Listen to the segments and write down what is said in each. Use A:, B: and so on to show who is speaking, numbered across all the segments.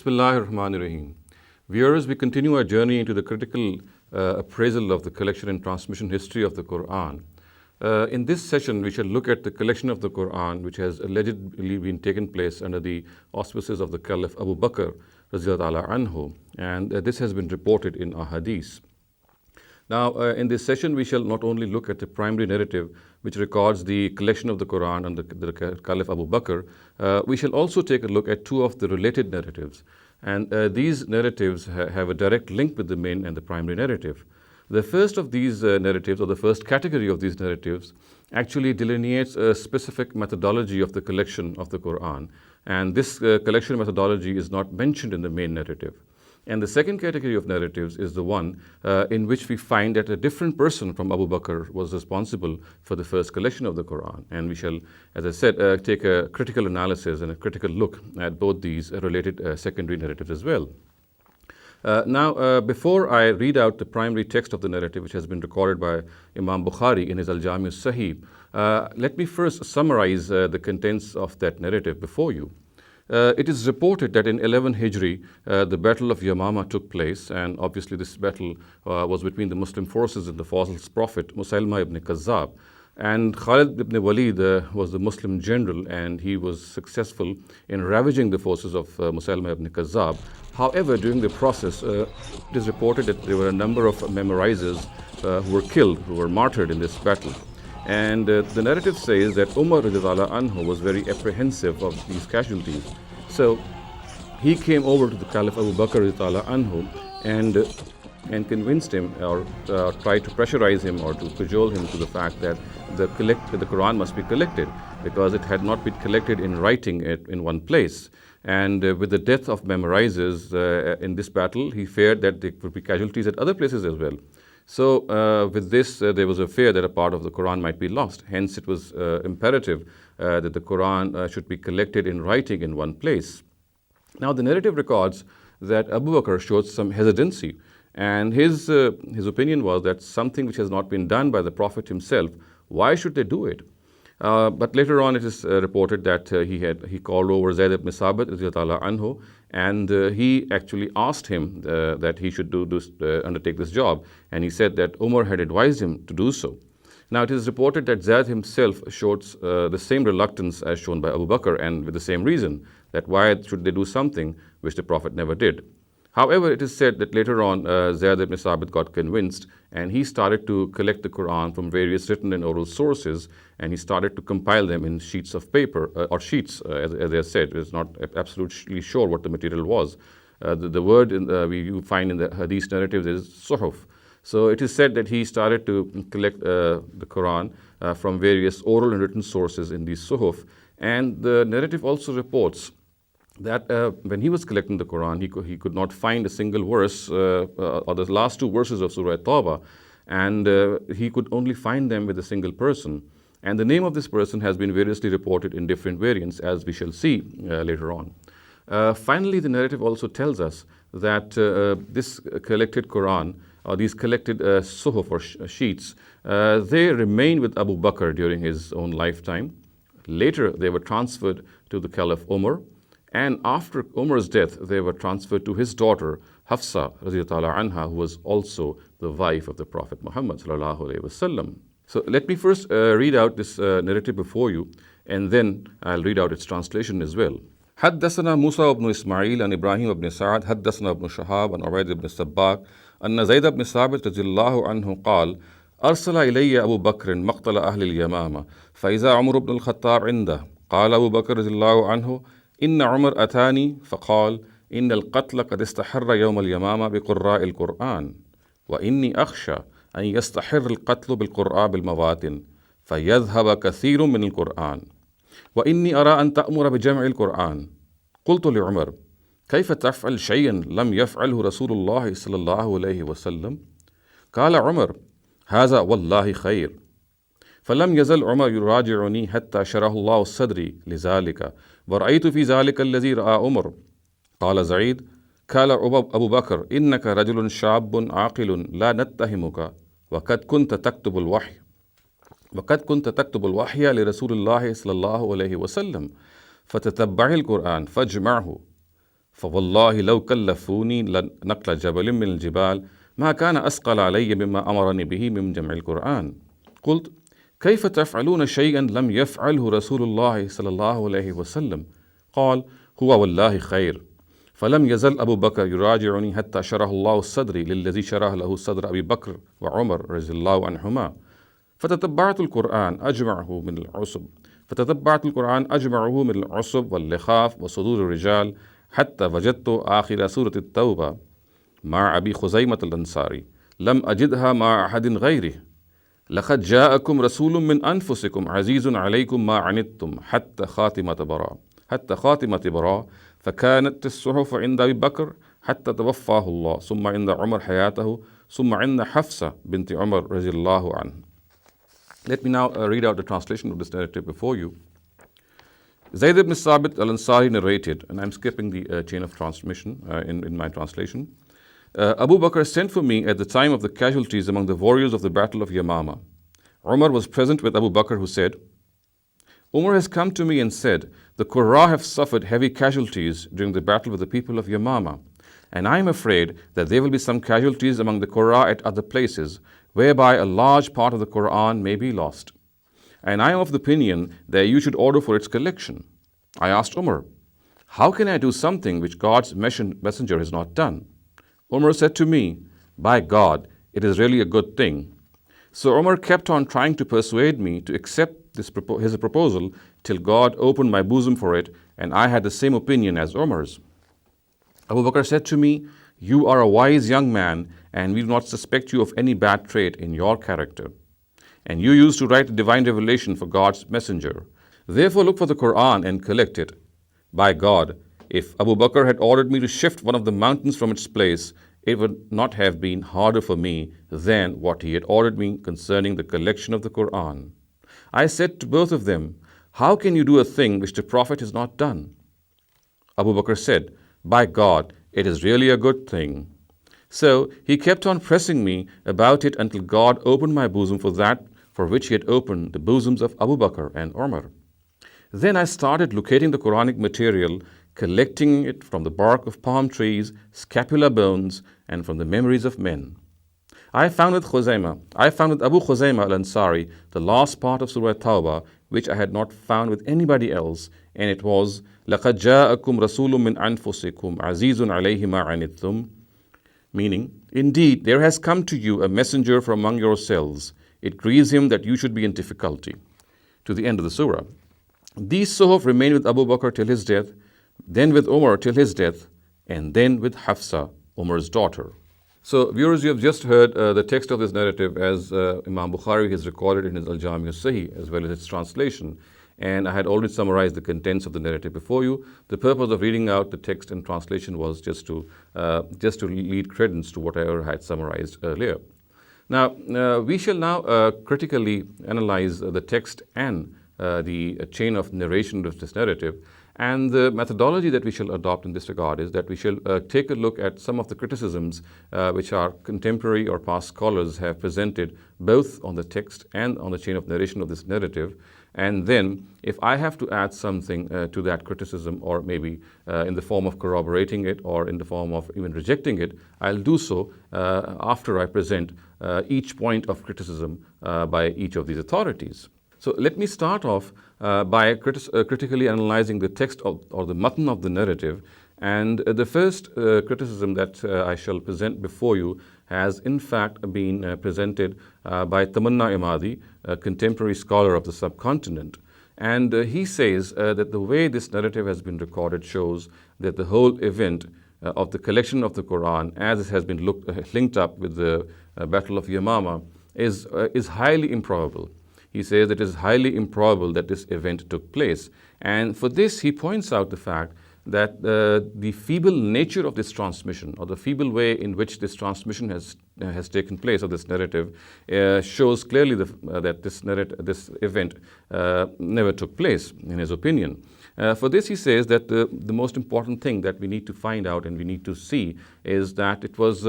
A: Bismillahirrahmanirrahim. Viewers, we continue our journey into the critical appraisal of the collection and transmission history of the Qur'an. In this session, we shall look at the collection of the Qur'an, which has allegedly been taken place under the auspices of the Caliph Abu Bakr, Radiallahu anhu, and this has been reported in ahadith. Now, in this session, we shall not only look at the primary narrative, which records the collection of the Quran under the Caliph Abu Bakr, we shall also take a look at two of the related narratives. And these narratives have a direct link with the main and the primary narrative. The first of these narratives, or the first category of these narratives, actually delineates a specific methodology of the collection of the Quran. And this collection methodology is not mentioned in the main narrative. And the second category of narratives is the one in which we find that a different person from Abu Bakr was responsible for the first collection of the Quran. And we shall, as I said, take a critical analysis and a critical look at both these related secondary narratives as well. Now, before I read out the primary text of the narrative, which has been recorded by Imam Bukhari in his Al-Jami Sahih, let me first summarize the contents of that narrative before you. It is reported that in 11 Hijri, the Battle of Yamama took place, and obviously this battle was between the Muslim forces and the false prophet Musaylima ibn Kazzab. And Khalid ibn Walid was the Muslim general, and he was successful in ravaging the forces of Musaylima ibn Kazzab. However, during the process, it is reported that there were a number of memorizers who were killed, who were martyred in this battle. And the narrative says that Umar radiallahu anhu was very apprehensive of these casualties. So he came over to the Caliph Abu Bakr radiallahu anhu and convinced him, or tried to pressurize him or to cajole him to the fact that the Quran must be collected, because it had not been collected in writing it in one place. And with the death of memorizers in this battle, he feared that there would be casualties at other places as well. So with this, there was a fear that a part of the Quran might be lost. Hence, it was imperative that the Quran should be collected in writing in one place. Now, the narrative records that Abu Bakr showed some hesitancy, and his opinion was that something which has not been done by the Prophet himself, why should they do it? But later on, it is reported that he called over Zayd ibn Sabit radiallahu anhu, and he actually asked him that he should undertake this job, and he said that Umar had advised him to do so. Now, it is reported that Zayd himself showed the same reluctance as shown by Abu Bakr, and with the same reason, that why should they do something which the Prophet never did. However, it is said that later on, Zayd ibn Sabit got convinced, and he started to collect the Quran from various written and oral sources, and he started to compile them in sheets of paper, or sheets, as I said. It's not absolutely sure what the material was. The word you find in the Hadith narrative is suhuf. So it is said that he started to collect the Quran from various oral and written sources in these suhuf. And the narrative also reports that when he was collecting the Quran, he could not find a single verse, or the last two verses of Surah Tawbah, and he could only find them with a single person. And the name of this person has been variously reported in different variants, as we shall see later on. Finally, the narrative also tells us that this collected Quran, or these collected suhuf or sheets, they remained with Abu Bakr during his own lifetime. Later, they were transferred to the Caliph Umar. And after Umar's death, they were transferred to his daughter, Hafsa, radiallahu anha, who was also the wife of the Prophet Muhammad sallallahu alaihi wasallam. So let me first read out this narrative before you, and then I'll read out its translation as well. حدثنا موسى بن إسماعيل عن إبراهيم بن سعد حدثنا ابن شهاب عن عبيد بن السباق أن زيد بن ثابت رضي الله عنه قال أرسل إلي أبو بكر مقتل أهل اليمامة فإذا عمر بن الخطاب عنده قال أبو بكر رضي الله عنه إن عمر أتاني فقال إن القتل قد استحر يوم اليمامة بقراء القرآن وإني أخشى أن يستحر القتل بالقراء بالمواطن فيذهب كثير من القرآن وإني أرى أن تأمر بجمع القرآن. قلت لعمر كيف تفعل شيئا لم يفعله رسول الله صلى الله عليه وسلم؟ قال عمر هذا والله خير. فلم يزل عمر يراجعني حتى شرح الله صدري لذلك ورأيت في ذلك الذي رأى عمر. قال زعيد قال أبو بكر إنك رجل شاب عاقل لا نتهمك وقد كنت تكتب الوحي لرسول الله صلى الله عليه وسلم فتتبع القرآن فاجمعه فوالله لو كلفوني نقل جبل من الجبال ما كان أثقل علي مما أمرني به من جمع القرآن. قلت كيف تفعلون شيئا لم يفعله رسول الله صلى الله عليه وسلم؟ قال هو والله خير. فلم يزل أبو بكر يراجعني حتى شرح الله صدري للذي شرح له صدر أبي بكر وعمر رضي الله عنهما. فتتبعت القرآن أجمعه من العصب واللخاف وصدور الرجال حتى وجدت آخر سورة التوبة مع أبي خزيمة الأنصاري لم أجدها مع أحد غيره. لقد جاءكم رسول من أنفسكم عزيز عليكم ما عنتم حتى خاتمة براء فكانت الصحف عند أبي بكر حتى توفاه الله ثم عند عمر حياته ثم عند حفصة بنت عمر رضي الله عنه. Let me now read out the translation of this narrative before you. Zayd ibn Sabit al-Ansari narrated, and I'm skipping the chain of transmission in my translation. Abu Bakr sent for me at the time of the casualties among the warriors of the Battle of Yamama. Umar was present with Abu Bakr, who said, Umar has come to me and said, the Qur'an have suffered heavy casualties during the battle with the people of Yamama, and I am afraid that there will be some casualties among the Qur'an at other places, whereby a large part of the Qur'an may be lost. And I am of the opinion that you should order for its collection. I asked Umar, how can I do something which God's messenger has not done? Umar said to me, by God, it is really a good thing. So Umar kept on trying to persuade me to accept his proposal till God opened my bosom for it, and I had the same opinion as Umar's. Abu Bakr said to me, you are a wise young man, and we do not suspect you of any bad trait in your character. And you used to write a divine revelation for God's messenger. Therefore look for the Qur'an and collect it. By God, if Abu Bakr had ordered me to shift one of the mountains from its place, it would not have been harder for me than what he had ordered me concerning the collection of the Qur'an. I said to both of them, how can you do a thing which the Prophet has not done? Abu Bakr said, by God, it is really a good thing. So he kept on pressing me about it until God opened my bosom for that for which he had opened the bosoms of Abu Bakr and Umar. Then I started locating the Quranic material, collecting it from the bark of palm trees, scapular bones, and from the memories of men. I found with Abu Khuzayma al-Ansari the last part of Surah Tawbah, which I had not found with anybody else, and it was, لَقَدْ جَاءَكُمْ رَسُولٌ مِّنْ أَنفُسِكُمْ عَزِيزٌ عَلَيْهِ مَا عَنِتُّمْ, meaning, indeed, there has come to you a messenger from among yourselves. It grieves him that you should be in difficulty. To the end of the surah. These Suhuf remained with Abu Bakr till his death, then with Umar till his death, and then with Hafsa, Umar's daughter. So, viewers, you have just heard the text of this narrative as Imam Bukhari has recorded in his Al-Jami al-Sahih, as well as its translation. And I had already summarized the contents of the narrative before you. The purpose of reading out the text and translation was just to lead credence to whatever I had summarized earlier. Now, we shall now critically analyze the text and the chain of narration of this narrative. And the methodology that we shall adopt in this regard is that we shall take a look at some of the criticisms which our contemporary or past scholars have presented both on the text and on the chain of narration of this narrative. And then, if I have to add something to that criticism, or maybe in the form of corroborating it or in the form of even rejecting it, I'll do so after I present each point of criticism by each of these authorities. So let me start off by critically analyzing the text or the matn of the narrative. And the first criticism that I shall present before you has in fact been presented by Tamanna Imadi, a contemporary scholar of the subcontinent. And he says that the way this narrative has been recorded shows that the whole event of the collection of the Qur'an, as it has been linked up with the Battle of Yamama, is highly improbable. He says it is highly improbable that this event took place. And for this, he points out the fact that the feeble nature of this transmission, or the feeble way in which this transmission has taken place, of this narrative, shows clearly that this event never took place, in his opinion. For this, he says that the most important thing that we need to find out and we need to see is that it was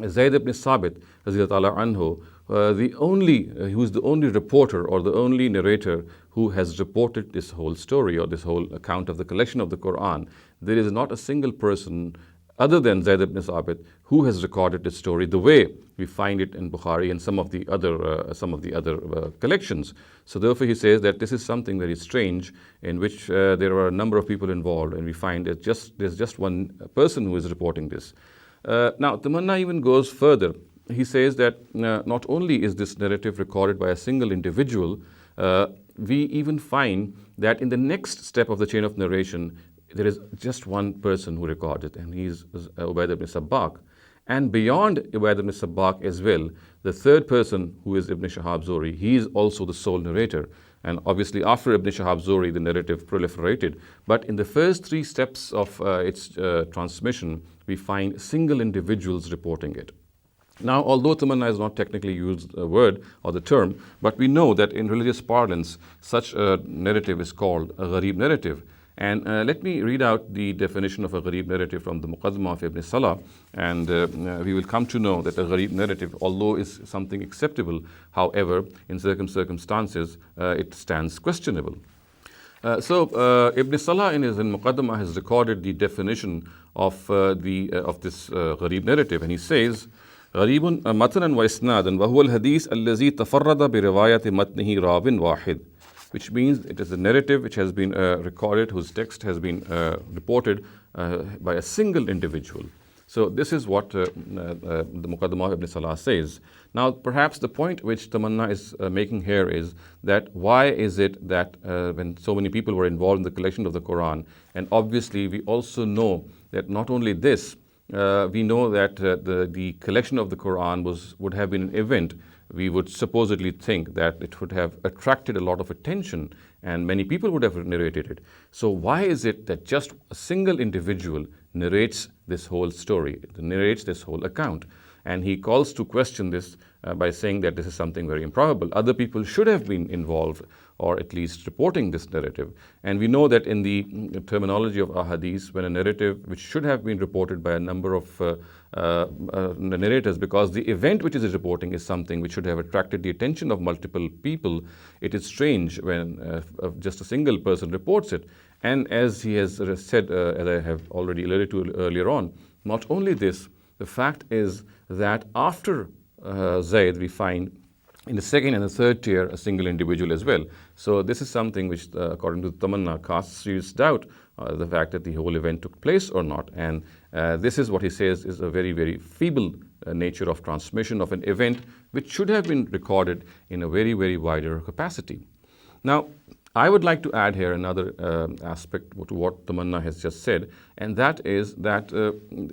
A: Zayd ibn Sabit, Radiyallahu anhu, who's the only reporter or the only narrator who has reported this whole story or this whole account of the collection of the Qur'an. There is not a single person other than Zayd ibn Sabit who has recorded this story the way we find it in Bukhari and some of the other collections. So therefore he says that this is something very strange in which there are a number of people involved, and we find that there's just one person who is reporting this. Now Tamanna even goes further. He says that not only is this narrative recorded by a single individual, we even find that in the next step of the chain of narration, there is just one person who records it, and he is Ubayd ibn Sabbaq. And beyond Ubayd ibn Sabbaq as well, the third person, who is Ibn Shihab Zuhri, he is also the sole narrator. And obviously after Ibn Shihab Zuhri, the narrative proliferated. But in the first three steps of its transmission, we find single individuals reporting it. Now, although tamanna is not technically used a word or the term, but we know that in religious parlance, such a narrative is called a gharib narrative. And let me read out the definition of a gharib narrative from the Muqaddimah of Ibn Salah, and we will come to know that a gharib narrative, although is something acceptable, however, in certain circumstances, it stands questionable. So Ibn Salah in Muqaddimah has recorded the definition of this gharib narrative, and he says, غريب متنا وإسنادا وهو الحديث الذي تفرد برواية متنه راو واحد, which means it is a narrative which has been recorded, whose text has been reported by a single individual. So this is what the Muqaddimah of Ibn Salah says. Now perhaps the point which Tamanna is making here is that why is it that when so many people were involved in the collection of the Quran, and obviously we also know that not only this, we know that the collection of the Quran would have been an event. We would supposedly think that it would have attracted a lot of attention and many people would have narrated it. So why is it that just a single individual narrates this whole story, narrates this whole account? And he calls to question this by saying that this is something very improbable. Other people should have been involved, or at least reporting this narrative. And we know that in the terminology of ahadith, when a narrative which should have been reported by a number of narrators, because the event which is reporting is something which should have attracted the attention of multiple people, it is strange when just a single person reports it. And as he has said, as I have already alluded to earlier on, not only this, the fact is that after Zayd, we find in the second and the third tier a single individual as well. So this is something which, according to Tamanna, casts serious doubt the fact that the whole event took place or not. And this is what he says is a very, very feeble nature of transmission of an event which should have been recorded in a very, very wider capacity. Now, I would like to add here another aspect to what Tamanna has just said, and that is that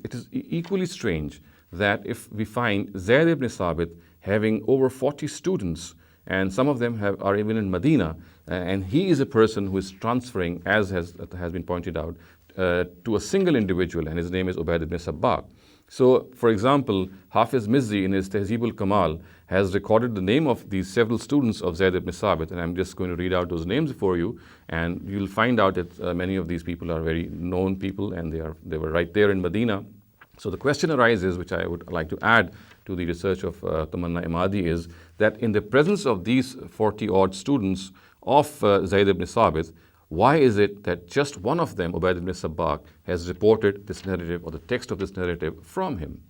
A: it is equally strange that if we find Zayd ibn Sabit having over 40 students, and some of them are even in Medina, and he is a person who is transferring, as has been pointed out, to a single individual, and his name is Ubayd ibn Sabbaq. So, for example, Hafiz Mizzi in his Tahzib al-Kamal has recorded the name of these several students of Zayd ibn Sabit, and I'm just going to read out those names for you, and you'll find out that many of these people are very known people, and they were right there in Medina. So the question arises, which I would like to add to the research of Tamanna Imadi, is that in the presence of these 40-odd students of Zayd ibn Sabit, why is it that just one of them, Ubayd ibn Sabbaq, has reported this narrative or the text of this narrative from him?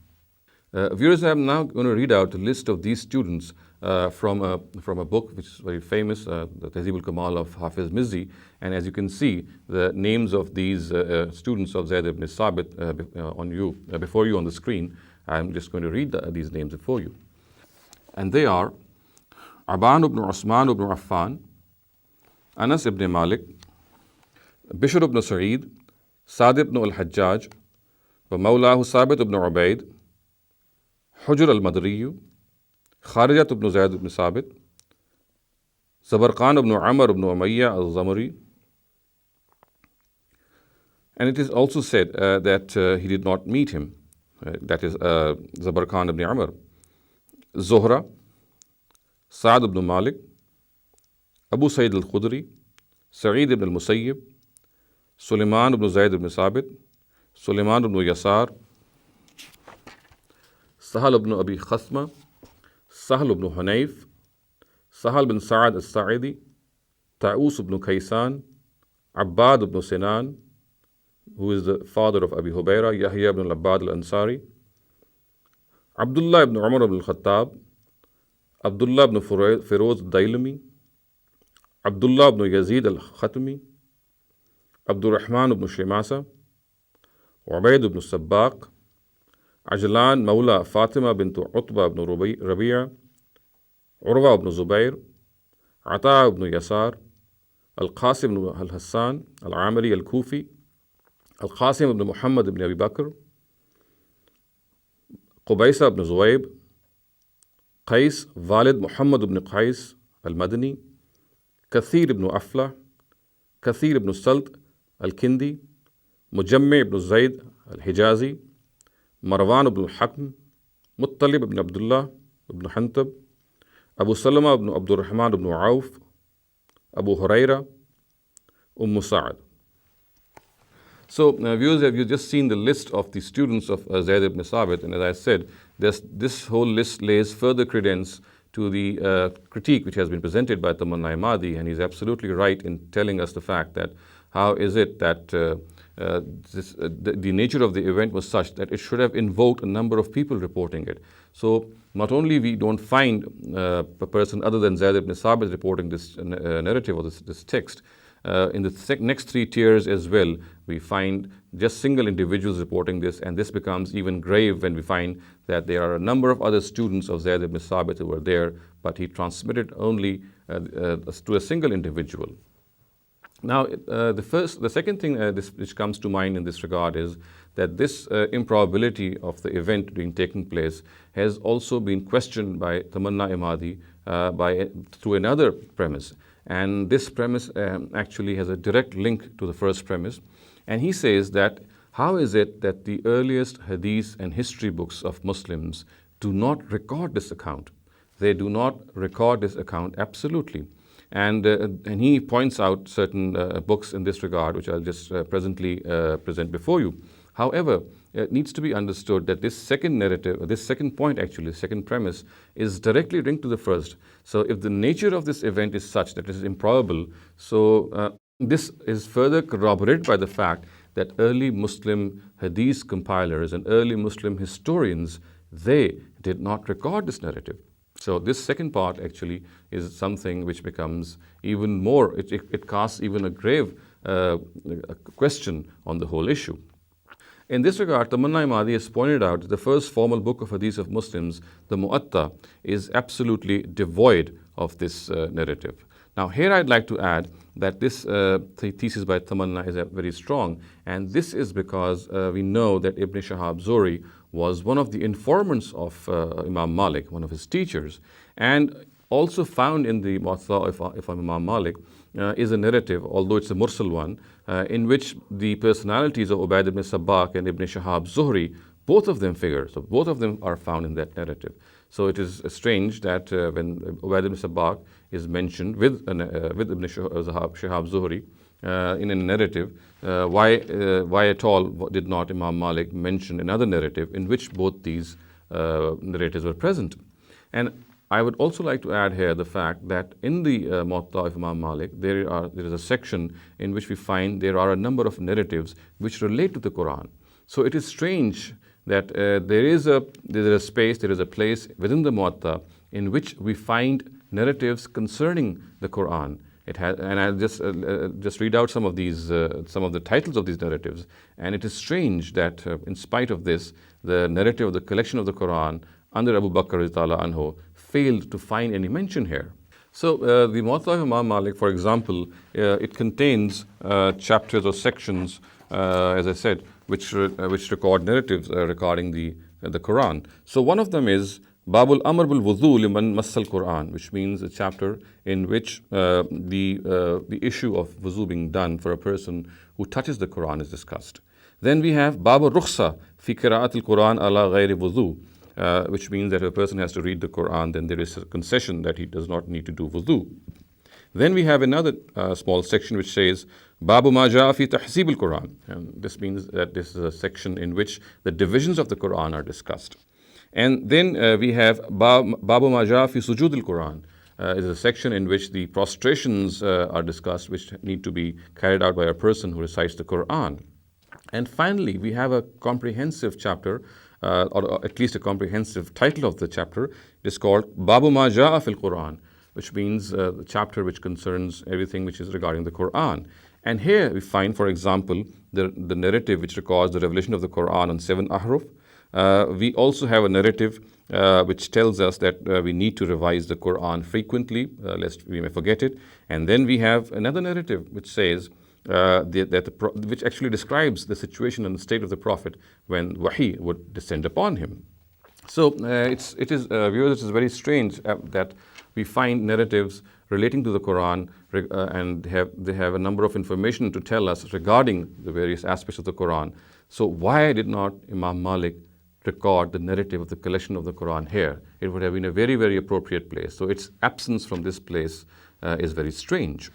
A: Viewers, I'm now going to read out a list of these students from a book which is very famous, the Tahzib al-Kamal of Hafiz Mizzi. And as you can see, the names of these students of Zayd ibn Sabit before you on the screen. I'm just going to read these names before you. And they are Aban ibn Usman ibn Affan, Anas ibn Malik, Bishr ibn Sa'id, Sa'd ibn al-Hajjaj, wa Mawlahu Sabit ibn Ubayd, Hujr al-Madriyu, Kharijat ibn Zayd ibn Sabit, Zabarqan ibn Amr ibn Umayyah al-Zamari. And it is also said that he did not meet him, that is Zabarqan ibn Amr. Zuhra, Sa'd ibn Malik, Abu Sayyid al-Khudri, Sa'id ibn al-Musayyib, Sulaiman ibn Zayd ibn Sabit, Sulaiman ibn Yasar, Sahal ibn Abi Khasma, Sahl ibn Hunayf, Sahal bin Sa'ad al-Sa'idi, Ta'us ibn Kaysan, Abbad ibn Sinan, who is the father of Abi Hubayra, Yahya ibn al-Abbad al-Ansari, Abdullah ibn Umar ibn al-Khattab, Abdullah ibn Firoz al-Dailami, Abdullah ibn Yazid al-Khatmi, Abdul Rahman ibn Shemasa, Ubaid ibn Sabbaq, Ajlan Mawla Fatima bint Utba ibn Rabi'a, Urwa ibn Zubair, Ata ibn Yasar, Al-Qasim ibn al-Hassan, Al-Amiri al-Kufi, Al-Qasim ibn Muhammad ibn Abi Bakr, Qubaysa ibn Zuwaib, Qais Walid Muhammad ibn Qais al-Madani, Kathir ibn Aflah, Kathir ibn Salt al-Kindi, Mujammi ibn Zayd al-Hijazi, Marwan ibn al-Hakm, Muttalib ibn Abdullah ibn Hantab, Abu Salama ibn Abdul Rahman ibn Auf, Abu Huraira, Sa'ad. So, viewers, have you just seen the list of the students of Zayd ibn Sabit? And as I said, this whole list lays further credence to the critique which has been presented by Tamanna Imadi, and he's absolutely right in telling us the fact that how is it that the nature of the event was such that it should have invoked a number of people reporting it. So not only we don't find a person other than Zayd ibn Sabit reporting this narrative or this text, in the next three tiers as well, we find just single individuals reporting this, and this becomes even grave when we find that there are a number of other students of Zayd ibn Sabit who were there, but he transmitted only to a single individual. Now, the second thing which comes to mind in this regard is that this improbability of the event being taking place has also been questioned by Tamanna Imadi through another premise. And this premise actually has a direct link to the first premise. And he says that how is it that the earliest hadith and history books of Muslims do not record this account? They do not record this account absolutely. And he points out certain books in this regard, which I'll just presently present before you. However, it needs to be understood that this second narrative, this second point actually, second premise, is directly linked to the first. So if the nature of this event is such that it is improbable, so this is further corroborated by the fact that early Muslim hadith compilers and early Muslim historians, they did not record this narrative. So this second part actually is something which becomes even more, it casts even a grave question on the whole issue. In this regard, Tamanna Imadi has pointed out that the first formal book of hadith of Muslims, the Mu'atta, is absolutely devoid of this narrative. Now here I'd like to add that this thesis by Tamanna is very strong, and this is because we know that Ibn Shihab Zuhri was one of the informants of Imam Malik, one of his teachers, and also found in the Muwatta of Imam Malik is a narrative, although it's a mursal one, in which the personalities of Ubaid ibn Sabbaq and Ibn Shihab Zuhri, both of them figure. So both of them are found in that narrative. So it is strange that when Ubaid ibn Sabbaq is mentioned with Ibn Shihab Zuhri in a narrative, why at all did not Imam Malik mention another narrative in which both these narratives were present? And I would also like to add here the fact that in the Muwatta of Imam Malik, there is a section in which we find there are a number of narratives which relate to the Qur'an. So it is strange that there is a space, there is a place within the Muwatta in which we find narratives concerning the Qur'an. And I'll just read out some of the titles of these narratives. And it is strange that in spite of this, the narrative of the collection of the Qur'an under Abu Bakr radhiyallahu anhu failed to find any mention here. So the Muwatta of Imam Malik, for example, it contains chapters or sections, as I said, which record narratives regarding the Quran. So one of them is Babul Amr bil Wudu liman Massal Quran, which means a chapter in which the issue of wudu being done for a person who touches the Quran is discussed. Then we have Babul Rukhsa fi Qira'at al-Quran ala ghayri wudu, which means that if a person has to read the Quran, then there is a concession that he does not need to do wudu. Then we have another small section which says Babu ma ja'a fi tahzib al-Quran, and this means that this is a section in which the divisions of the Quran are discussed. And then we have Babu Maja fi Sujud al-Quran. Is a section in which the prostrations are discussed, which need to be carried out by a person who recites the Quran. And finally, we have a comprehensive chapter, or at least a comprehensive title of the chapter. It is called Babu Ma Ja'a fil Quran, which means the chapter which concerns everything which is regarding the Quran. And here we find, for example, the narrative which records the revelation of the Quran on 7 ahruf. We also have a narrative which tells us that we need to revise the Quran frequently, lest we may forget it. And then we have another narrative which says which actually describes the situation and the state of the Prophet when wahi would descend upon him. So viewers, it is very strange that we find narratives relating to the Quran and they have a number of information to tell us regarding the various aspects of the Quran. So why did not Imam Malik record the narrative of the collection of the Quran here? It would have been a very, very appropriate place. So its absence from this place is very strange.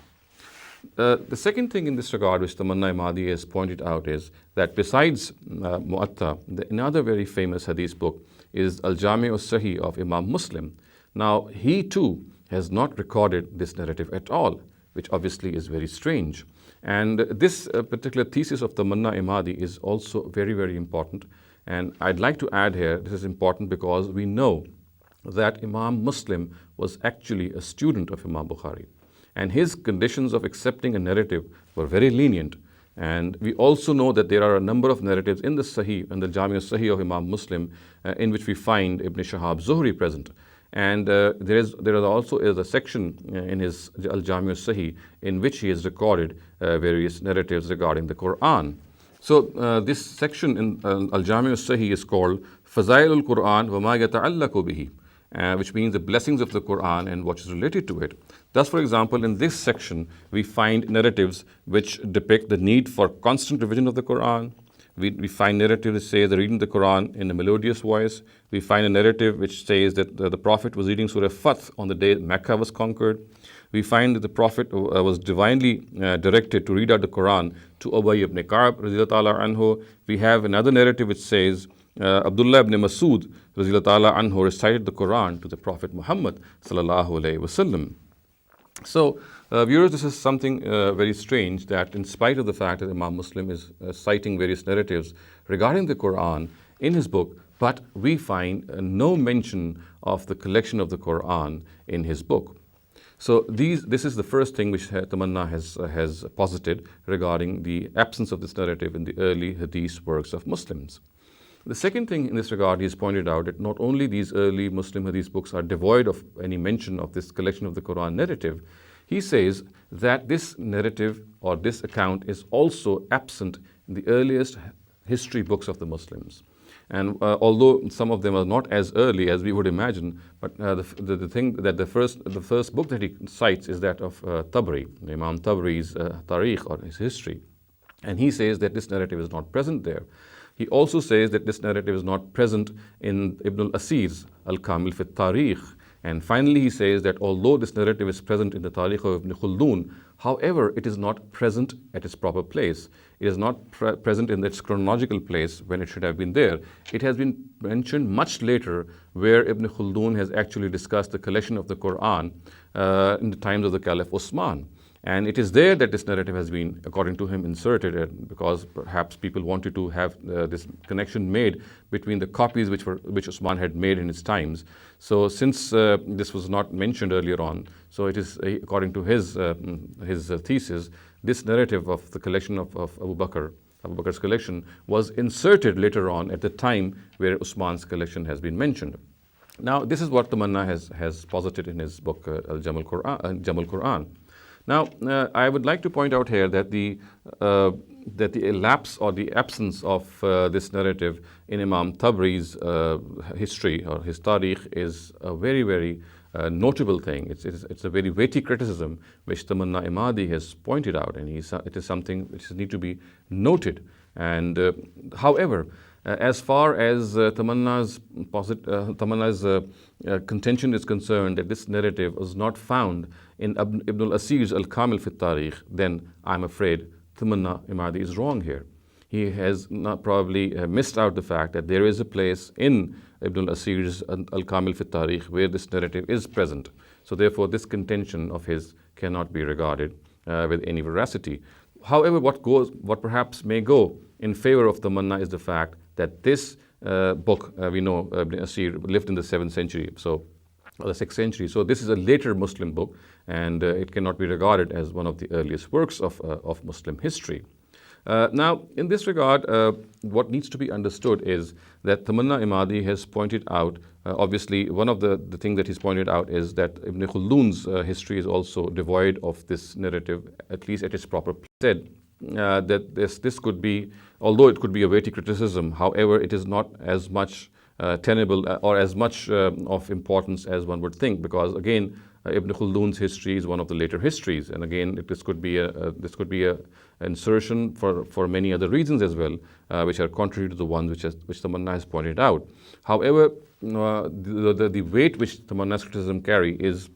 A: The second thing in this regard, which Tamanna Imadi has pointed out, is that besides Mu'atta, another very famous hadith book is Al-Jami' al-Sahih of Imam Muslim. Now, he too has not recorded this narrative at all, which obviously is very strange. And this particular thesis of Tamanna Imadi is also very, very important. And I'd like to add here, this is important because we know that Imam Muslim was actually a student of Imam Bukhari. And his conditions of accepting a narrative were very lenient. And we also know that there are a number of narratives in the Sahih and the Jami' al-Sahih of Imam Muslim in which we find Ibn Shihab Zuhri present. And there also is a section in his Al-Jami' al-Sahih in which he has recorded various narratives regarding the Quran. So this section in Al-Jami' al-Sahih is called Fazail al-Quran wa ma yata'allaqu bihi, which means the blessings of the Quran and what is related to it. Thus, for example, in this section, we find narratives which depict the need for constant revision of the Quran. We find narratives that say the reading the Quran in a melodious voice. We find a narrative which says that the Prophet was reading Surah Fath on the day Mecca was conquered. We find that the Prophet was divinely directed to read out the Quran to Ubay ibn Ka'b radhiyallahu ta'ala anhu. We have another narrative which says Abdullah ibn Masud radhiyallahu ta'ala anhu recited the Quran to the Prophet Muhammad sallallahu alayhi wasallam. So, viewers, this is something very strange, that in spite of the fact that Imam Muslim is citing various narratives regarding the Quran in his book, but we find no mention of the collection of the Quran in his book. So this is the first thing which Tamanna has posited regarding the absence of this narrative in the early hadith works of Muslims. The second thing in this regard, he has pointed out that not only these early Muslim hadith books are devoid of any mention of this collection of the Quran narrative, he says that this narrative or this account is also absent in the earliest history books of the Muslims. And although some of them are not as early as we would imagine, but the thing that the first book that he cites is that of Tabari, Imam Tabari's Tarikh, or his history. And he says that this narrative is not present there. He also says that this narrative is not present in Ibn al-Asir's Al-Kamil fi Tarikh. And finally, he says that although this narrative is present in the Tarikh of Ibn Khaldun, however, it is not present at its proper place. It is not present in its chronological place when it should have been there. It has been mentioned much later, where Ibn Khaldun has actually discussed the collection of the Quran in the times of the Caliph Osman. And it is there that this narrative has been, according to him, inserted, because perhaps people wanted to have this connection made between the copies which Osman had made in his times. So since this was not mentioned earlier on, so it is, according to his thesis, this narrative of the collection of Abu Bakr's collection was inserted later on at the time where Osman's collection has been mentioned. Now, this is what Tamanna has posited in his book, Al-Jamal Qur'an. Now, I would like to point out here that the elapse or the absence of this narrative in Imam Tabari's history or his Tarikh is a very, very notable thing. It's a very weighty criticism which Tamanna Imadi has pointed out, and it is something which needs to be noted. And however, as far as Tamanna's contention is concerned, that this narrative was not found in Ibn al-Asir's Al-Kamil fi Tarikh, then I'm afraid Tamanna Imadi is wrong here. he has not probably missed out the fact that there is a place in Ibn al-Asir's Al-Kamil fi Tarikh where this narrative is present. So therefore, this contention of his cannot be regarded with any veracity. However, what perhaps may go in favor of Tamanna is the fact that this book, we know Ibn Asir lived in the 7th century, or the 6th century. So this is a later Muslim book, and it cannot be regarded as one of the earliest works of Muslim history. Now, in this regard, what needs to be understood is that Tamanna Imadi has pointed out, obviously, one of the things that he's pointed out is that Ibn Khaldun's history is also devoid of this narrative, at least at its proper place. Said that this could be, although it could be a weighty criticism, however, it is not as much tenable or as much of importance as one would think, because again, Ibn Khaldun's history is one of the later histories, and again, this could be a insertion for many other reasons as well, which are contrary to the ones which Tamanna has pointed out. However, the weight which Tamanna's criticism carry is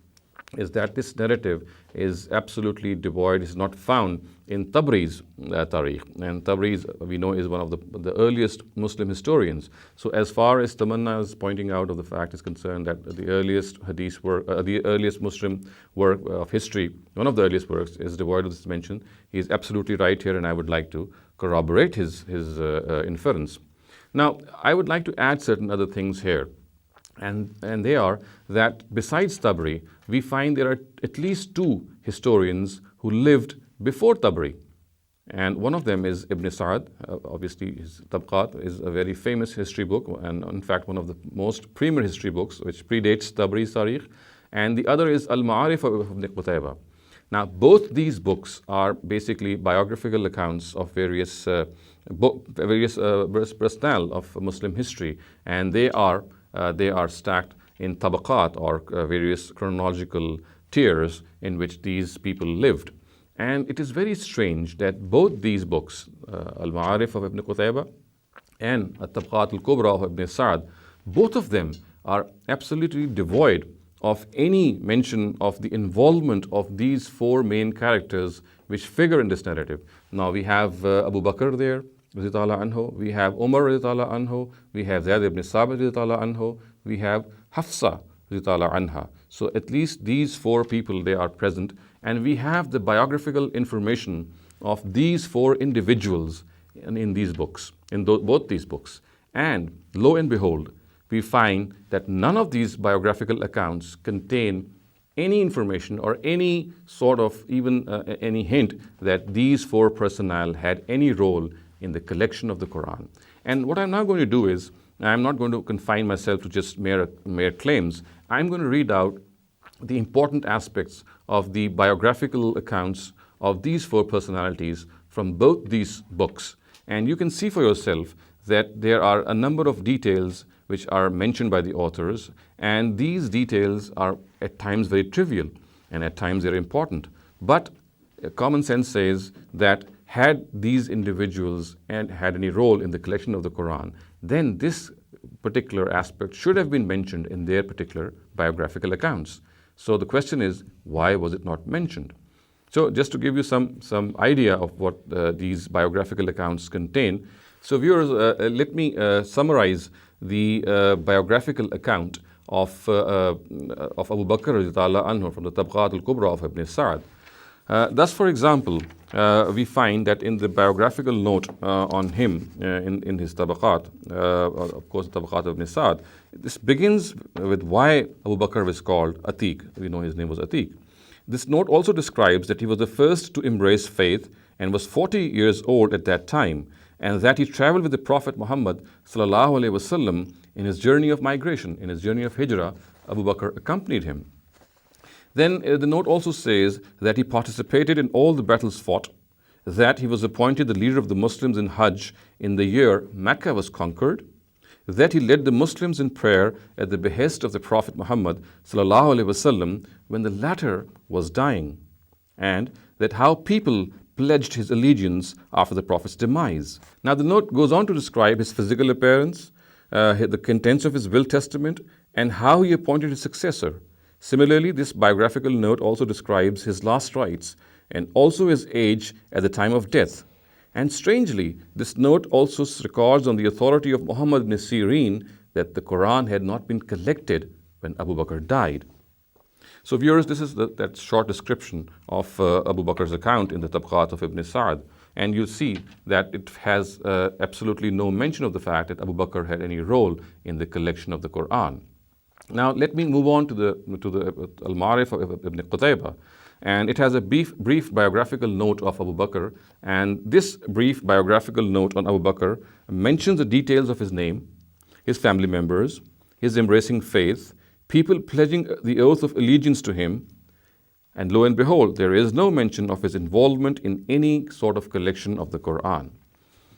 A: that this narrative is absolutely devoid, is not found in Tabri's Tarikh. And Tabriz, we know, is one of the earliest Muslim historians. So as far as Tamanna's pointing out of the fact is concerned, that the earliest hadith work, the earliest Muslim work of history, one of the earliest works, is devoid of this mention, he is absolutely right here, and I would like to corroborate his inference. Now, I would like to add certain other things here. And they are that besides Tabri, we find there are at least 2 historians who lived before Tabri. And one of them is Ibn Sa'd. Obviously, his Tabqat is a very famous history book, and in fact one of the most premier history books, which predates Tabri's Tarikh. And the other is Al-Ma'arif of Ibn Qutayba. Now, both these books are basically biographical accounts of various personnel of Muslim history, and they are stacked in tabaqat, or various chronological tiers in which these people lived. And it is very strange that both these books, Al-Ma'arif of Ibn Qutayba and At-Tabaqat al-Kubra of Ibn Sa'd, both of them are absolutely devoid of any mention of the involvement of these 4 main characters which figure in this narrative. Now we have Abu Bakr there, anhu. We have Umar anhu. We have Zayd ibn Sabit anhu. We have Hafsa anha. So at least these 4 people, they are present, and we have the biographical information of these 4 individuals in these books, in both these books. And lo and behold, we find that none of these biographical accounts contain any information or any sort of even any hint that these 4 personnel had any role in the collection of the Qur'an. And what I'm now going to do is, I'm not going to confine myself to just mere claims. I'm going to read out the important aspects of the biographical accounts of these 4 personalities from both these books. And you can see for yourself that there are a number of details which are mentioned by the authors, and these details are at times very trivial, and at times they're important. But common sense says that had these individuals and had any role in the collection of the Quran, then this particular aspect should have been mentioned in their particular biographical accounts. So the question is, why was it not mentioned? So just to give you some idea of what these biographical accounts contain, so viewers, let me summarize the biographical account of Abu Bakr radiallahu anhu from the Tabqat al-Kubra of Ibn Sa'd. Thus, for example, we find that in the biographical note on him in his Tabaqat, of course, the Tabaqat of Ibn Sa'd, this begins with why Abu Bakr was called Atiq. We know his name was Atiq. This note also describes that he was the first to embrace faith and was 40 years old at that time, and that he traveled with the Prophet Muhammad sallallahu alaihi wasallam in his journey of migration, in his journey of hijrah. Abu Bakr accompanied him. Then the note also says that he participated in all the battles fought, that he was appointed the leader of the Muslims in Hajj in the year Mecca was conquered, that he led the Muslims in prayer at the behest of the Prophet Muhammad sallallahu alaihi wasallam when the latter was dying, and that how people pledged his allegiance after the Prophet's demise. Now the note goes on to describe his physical appearance, the contents of his will testament, and how he appointed his successor. Similarly, this biographical note also describes his last rites and also his age at the time of death. And strangely, this note also records on the authority of Muhammad ibn Sirin that the Quran had not been collected when Abu Bakr died. So viewers, this is that short description of Abu Bakr's account in the Tabaqat of Ibn Sa'd. And you see that it has absolutely no mention of the fact that Abu Bakr had any role in the collection of the Quran. Now let me move on to the Al-Ma'arif of Ibn Qutaybah. And it has a brief biographical note of Abu Bakr. And this brief biographical note on Abu Bakr mentions the details of his name, his family members, his embracing faith, people pledging the oath of allegiance to him, and lo and behold, there is no mention of his involvement in any sort of collection of the Quran.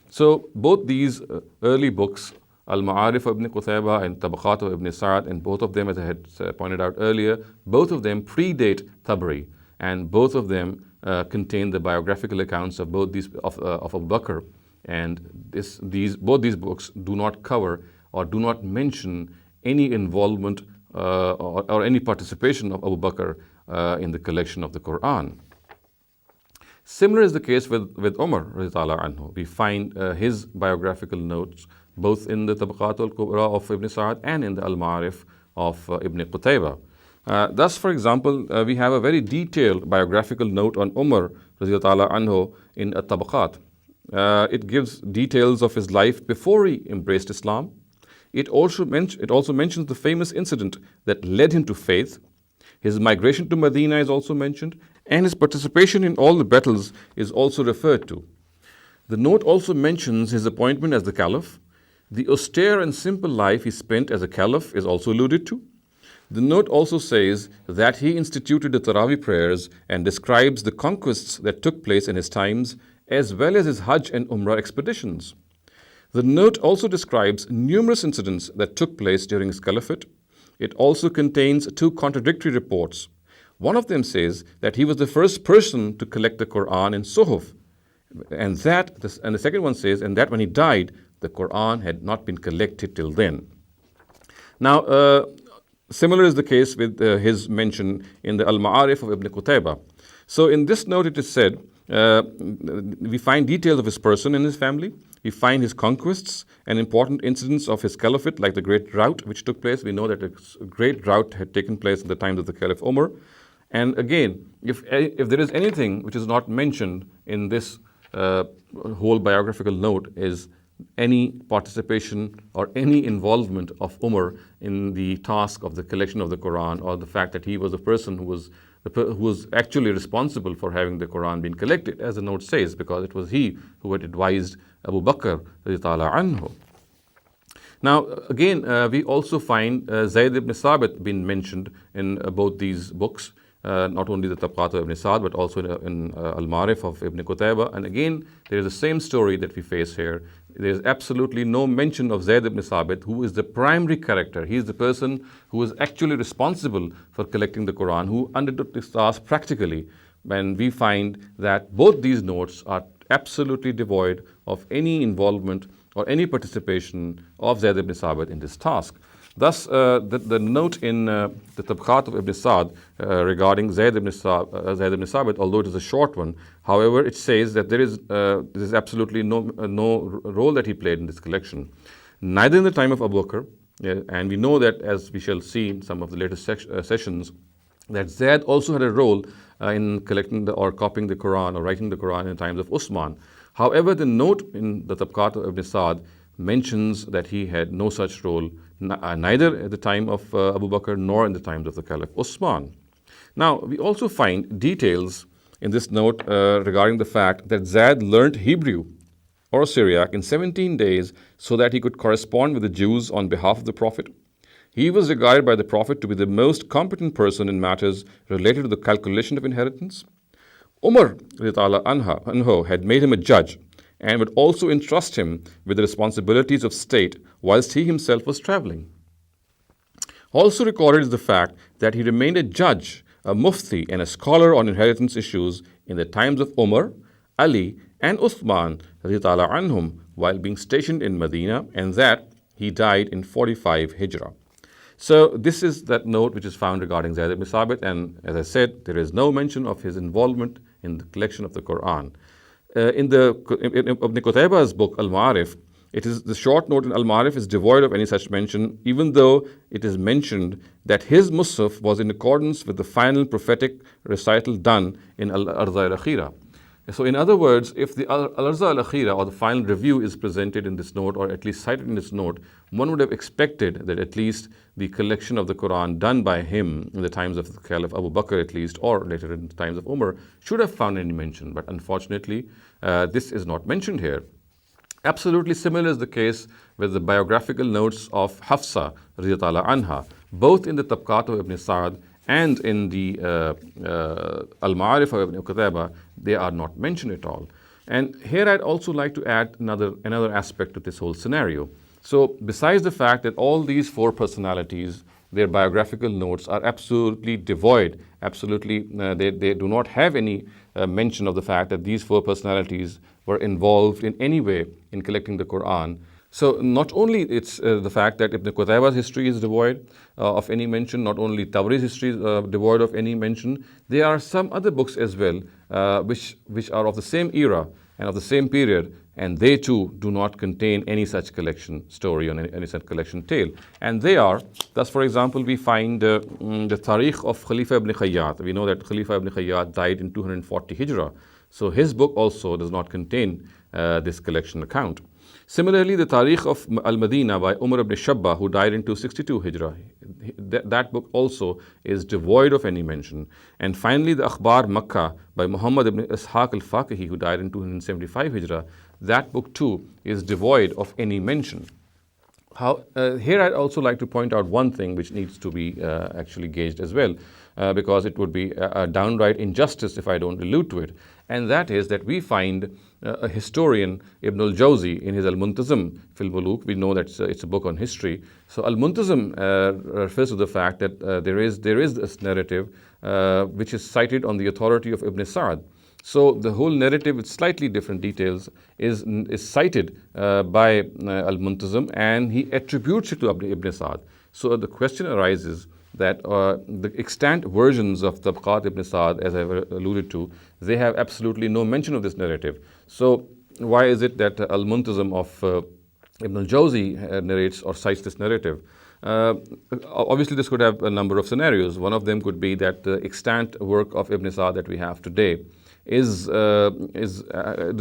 A: So both these early books, Al-Ma'arif of Ibn Qutaybah and Tabaqat of Ibn Sa'd, and both of them, as I had pointed out earlier, both of them predate Tabari, and both of them contain the biographical accounts of both these of Abu Bakr. And both these books do not cover or do not mention any involvement or any participation of Abu Bakr in the collection of the Quran. Similar is the case with Umar radiallahu anhu. We find his biographical notes both in the Tabaqat al-Kubra of Ibn Sa'd and in the Al-Ma'arif of Ibn Qutaybah. Thus, for example, we have a very detailed biographical note on Umar radiallahu anhu in At-Tabaqat. It gives details of his life before he embraced Islam. It also mentions the famous incident that led him to faith. His migration to Medina is also mentioned, and his participation in all the battles is also referred to. The note also mentions his appointment as the caliph. The austere and simple life he spent as a caliph is also alluded to. The note also says that he instituted the Tarawih prayers and describes the conquests that took place in his times, as well as his Hajj and Umrah expeditions. The note also describes numerous incidents that took place during his caliphate. It also contains two contradictory reports. One of them says that he was the first person to collect the Quran in Suhuf, and the second one says, and that when he died, the Quran had not been collected till then. Now, similar is the case with his mention in the Al-Ma'arif of Ibn Qutaybah. So in this note it is said, we find details of his person and his family. We find his conquests and important incidents of his caliphate, like the great drought which took place. We know that a great drought had taken place in the times of the Caliph Umar. And again, if there is anything which is not mentioned in this whole biographical note, is any participation or any involvement of Umar in the task of the collection of the Quran, or the fact that he was the person who was actually responsible for having the Quran being collected, as the note says, because it was he who had advised Abu Bakr radiallahu anhu. Now, again, we also find Zayd ibn Sabit being mentioned in both these books, not only the Tabaqat of Ibn Sa'd, but also in Al-Ma'arif of Ibn Qutaybah. And again, there is the same story that we face here. There is absolutely no mention of Zayd ibn Sabit, who is the primary character. He is the person who was actually responsible for collecting the Quran, who undertook this task practically. And we find that both these notes are absolutely devoid of any involvement or any participation of Zayd ibn Sabit in this task. Thus, the note in the Tabaqat of Ibn Sa'd regarding Zayd ibn Sabit, although it is a short one, however, it says that there is absolutely no role that he played in this collection. Neither in the time of Abu Bakr, and we know that, as we shall see in some of the later sessions, that Zayd also had a role in collecting or copying the Quran or writing the Quran in the times of Usman. However, the note in the Tabaqat of Ibn Sa'd mentions that he had no such role, neither at the time of Abu Bakr nor in the times of the Caliph Usman. Now, we also find details in this note regarding the fact that Zayd learnt Hebrew or Syriac in 17 days so that he could correspond with the Jews on behalf of the Prophet. He was regarded by the Prophet to be the most competent person in matters related to the calculation of inheritance. Umar radiallahu anhu had made him a judge and would also entrust him with the responsibilities of state whilst he himself was traveling. Also recorded is the fact that he remained a judge, a mufti, and a scholar on inheritance issues in the times of Umar, Ali, and Uthman radiallahu anhum while being stationed in Medina, and that he died in 45 Hijrah. So this is that note which is found regarding Zayd ibn Sabit, and as I said, there is no mention of his involvement in the collection of the Quran. In Ibn Qutayba's book, Al-Ma'arif, it is the short note in Al-Ma'arif is devoid of any such mention, even though it is mentioned that his Musaf was in accordance with the final prophetic recital done in Al-Arza al-Akhira. So in other words, if the Al-Arza al-Akhira or the final review is presented in this note, or at least cited in this note, one would have expected that at least the collection of the Quran done by him in the times of the Caliph Abu Bakr at least, or later in the times of Umar, should have found any mention. But unfortunately, this is not mentioned here. Absolutely similar is the case with the biographical notes of Hafsa radiyallahu anha, both in the Tabqat of Ibn Sa'd and in the Al-Ma'arif of Ibn Qutayba. They are not mentioned at all. And here I'd also like to add another aspect to this whole scenario. So besides the fact that all these four personalities, their biographical notes are absolutely devoid, they do not have any mention of the fact that these four personalities were involved in any way in collecting the Quran. So not only it's the fact that Ibn Qutayba's history is devoid of any mention, not only Tabari's history is devoid of any mention, there are some other books as well which are of the same era and of the same period, and they too do not contain any such collection story or any such collection tale. And they are, thus for example, we find the Tarikh of Khalifa ibn Khayyat. We know that Khalifa ibn Khayyat died in 240 Hijrah. So his book also does not contain this collection account. Similarly, the Tarikh of Al-Madinah by Umar ibn Shabba, who died in 262 Hijrah, that book also is devoid of any mention. And finally, the Akhbar Makkah by Muhammad ibn Ishaq al-Faqihi, who died in 275 Hijrah, that book too is devoid of any mention. Here I'd also like to point out one thing which needs to be actually gauged as well, because it would be a downright injustice if I don't allude to it. And that is that we find a historian, Ibn al-Jawzi, in his Al-Muntazim fil Muluk. We know that it's a book on history. So Al-Muntazim refers to the fact that there is this narrative which is cited on the authority of Ibn Sa'd. So the whole narrative with slightly different details is cited by Al-Muntazim, and he attributes it to Ibn Sa'd. So the question arises that the extant versions of Tabqat Ibn Sa'd, as I've alluded to, they have absolutely no mention of this narrative. So why is it that Al-Muntazim of Ibn al-Jawzi narrates or cites this narrative? Obviously, this could have a number of scenarios. One of them could be that the extant work of Ibn Sa'd that we have today does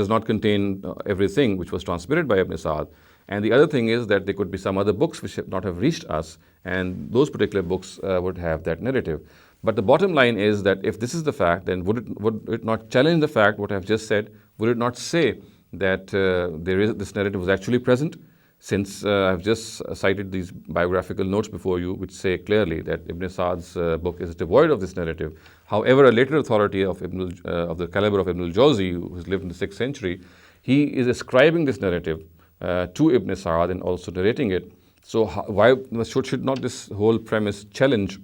A: not contain everything which was transmitted by Ibn Sa'd. And the other thing is that there could be some other books which have not have reached us, and those particular books would have that narrative. But the bottom line is that if this is the fact, then would it not challenge the fact, what I've just said? Would it not say that this narrative was actually present? Since I've just cited these biographical notes before you, which say clearly that Ibn Sa'd's book is devoid of this narrative. However, a later authority of the caliber of Ibn al-Jawzi, who has lived in the 6th century, he is ascribing this narrative to Ibn Sa'd and also narrating it. So why should not this whole premise challenge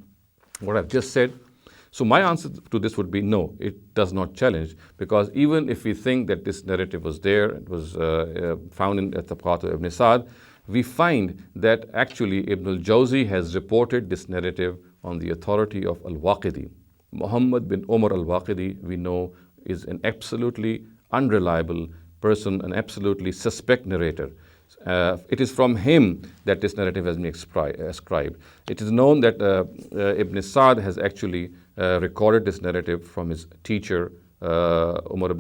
A: what I've just said? So my answer to this would be no, it does not challenge, because even if we think that this narrative was there, it was found in Tabqat of Ibn Sa'd, we find that actually Ibn al-Jawzi has reported this narrative on the authority of Al-Waqidi. Muhammad bin Umar al-Waqidi, we know, is an absolutely unreliable person, an absolutely suspect narrator. It is from him that this narrative has been ascribed. It is known that Ibn Sa'd has actually recorded this narrative from his teacher, Muhammad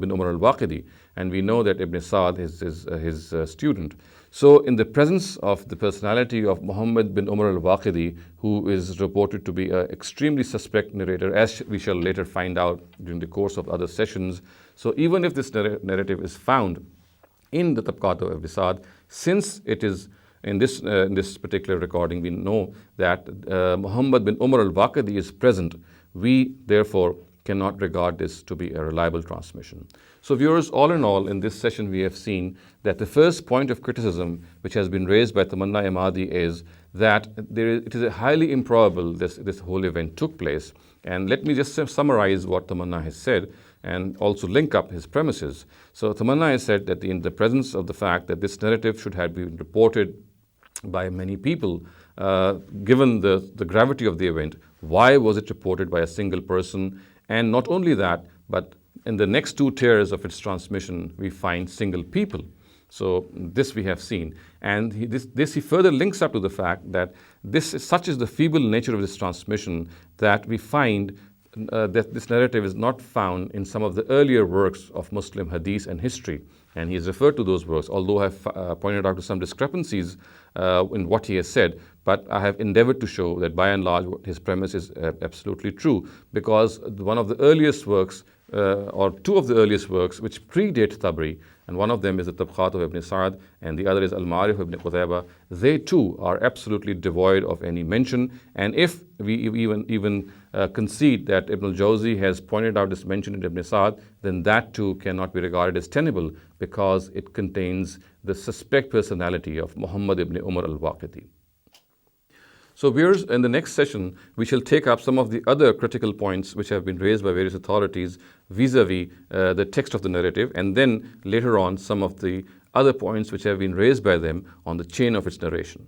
A: bin Umar al-Waqidi, and we know that Ibn Sa'd is his student. So in the presence of the personality of Muhammad bin Umar al-Waqidi, who is reported to be an extremely suspect narrator, as we shall later find out during the course of other sessions, so even if this narrative is found in the Tabqat of Ibn Sa'd, since it is in this particular recording, we know that Muhammad bin Umar al-Waqidi is present. We therefore cannot regard this to be a reliable transmission. So viewers, all in all, in this session we have seen that the first point of criticism which has been raised by Tamanna Imadi is that it is highly improbable this whole event took place. And let me just summarize what Tamanna has said and also link up his premises. So Tamanna has said that in the presence of the fact that this narrative should have been reported by many people, given the gravity of the event, why was it reported by a single person? And not only that, but in the next two tiers of its transmission, we find single people. So this we have seen. And he further links up to the fact that such is the feeble nature of this transmission that we find that this narrative is not found in some of the earlier works of Muslim hadith and history. And he has referred to those works, although I have pointed out to some discrepancies in what he has said. But I have endeavored to show that by and large his premise is absolutely true, because one of the earliest works, or two of the earliest works which predate Tabari, and one of them is the Tabqat of Ibn Sa'd and the other is Al-Mawrid of Ibn Qutayba, they too are absolutely devoid of any mention. And if we even concede that Ibn al-Jawzi has pointed out this mention in Ibn Sa'd, then that too cannot be regarded as tenable, because it contains the suspect personality of Muhammad ibn Umar al-Waqidi. So viewers, in the next session, we shall take up some of the other critical points which have been raised by various authorities vis-a-vis the text of the narrative, and then later on some of the other points which have been raised by them on the chain of its narration.